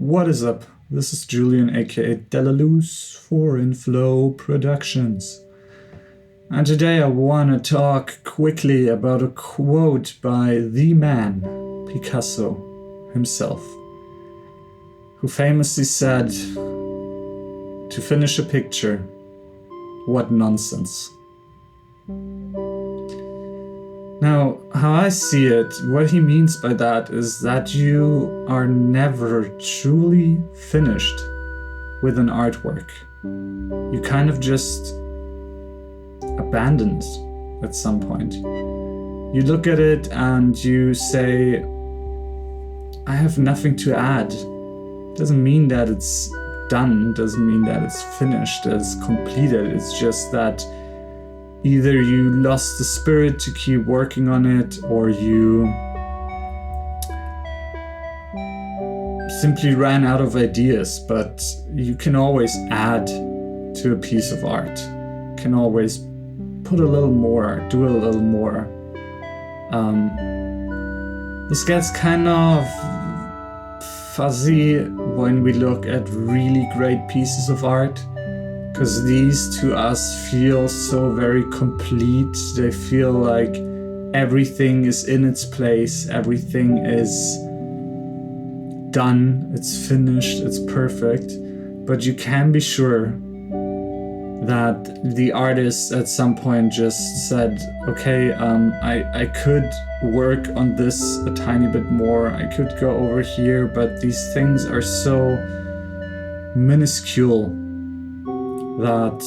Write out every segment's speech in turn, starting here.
What is up? This is Julian, aka Delaluz for Inflow Productions. And today I want to talk quickly about a quote by the man, Picasso himself, who famously said, "To finish a picture, what nonsense." Now, how I see it, what he means by that is that you are never truly finished with an artwork. You kind of just abandon it at some point. You look at it and you say, I have nothing to add. Doesn't mean that it's done, doesn't mean that it's finished, that it's completed. It's just that either you lost the spirit to keep working on it, or you simply ran out of ideas. But you can always add to a piece of art. You can always put a little more, do a little more. This gets kind of fuzzy when we look at really great pieces of art, because these to us feel so very complete. They feel like everything is in its place, everything is done, it's finished, it's perfect. But you can be sure that the artist at some point just said, okay, I could work on this a tiny bit more, I could go over here, but these things are so minuscule that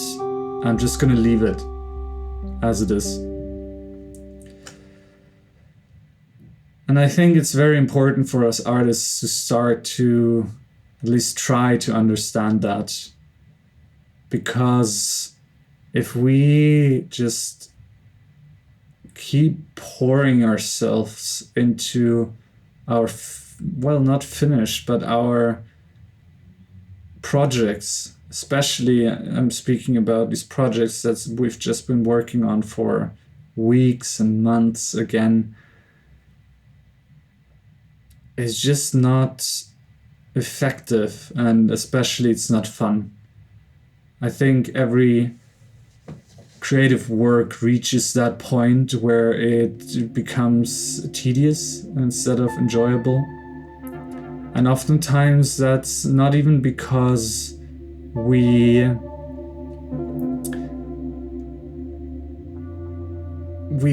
I'm just gonna leave it as it is. And I think it's very important for us artists to start to at least try to understand that, because if we just keep pouring ourselves into our not finished, but our projects, especially I'm speaking about these projects that we've just been working on for weeks and months again, it's just not effective, and especially it's not fun. I think every creative work reaches that point where it becomes tedious instead of enjoyable. And oftentimes that's not even because we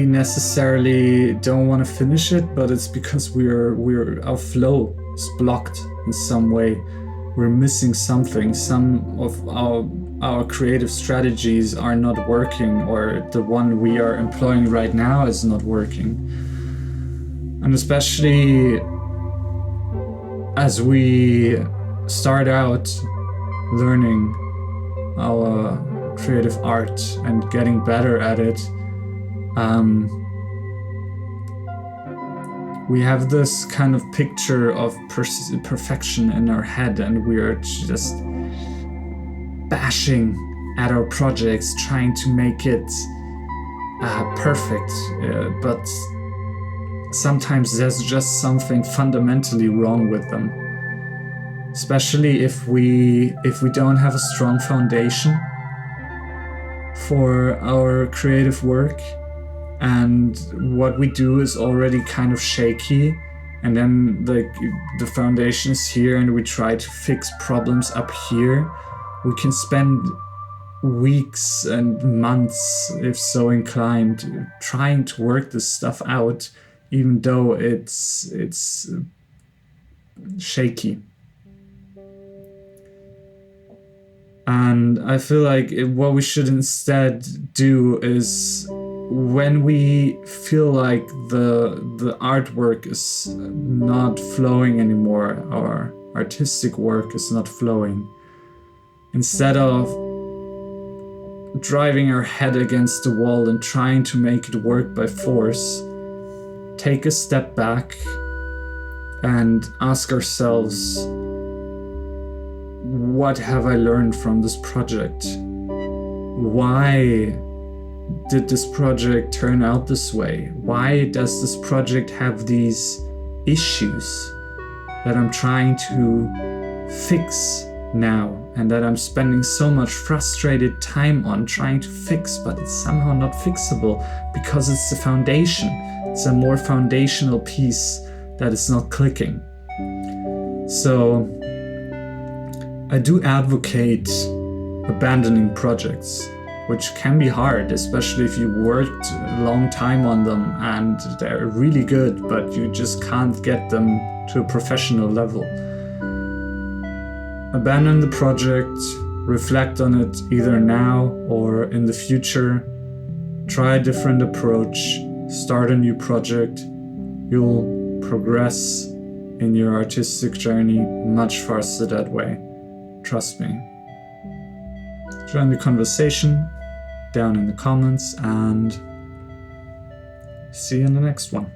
necessarily don't want to finish it, but it's because our flow is blocked in some way. We're missing something. Some of our creative strategies are not working, or the one we are employing right now is not working. And especially as we start out learning our creative art and getting better at it, we have this kind of picture of perfection in our head, and we are just bashing at our projects, trying to make it perfect. But sometimes there's just something fundamentally wrong with them. Especially if we don't have a strong foundation for our creative work, and what we do is already kind of shaky, and then the foundation is here and we try to fix problems up here. We can spend weeks and months, if so inclined, trying to work this stuff out, even though it's shaky. And I feel like what we should instead do is, when we feel like the artwork is not flowing anymore, our artistic work is not flowing, instead of driving our head against the wall and trying to make it work by force, take a step back and ask ourselves, what have I learned from this project? Why did this project turn out this way? Why does this project have these issues that I'm trying to fix now, and that I'm spending so much frustrated time on trying to fix, but it's somehow not fixable because it's the foundation. It's a more foundational piece that is not clicking. So I do advocate abandoning projects, which can be hard, especially if you worked a long time on them and they're really good, but you just can't get them to a professional level. Abandon the project, reflect on it either now or in the future, try a different approach, start a new project. You'll progress in your artistic journey much faster that way. Trust me. Join the conversation down in the comments and see you in the next one.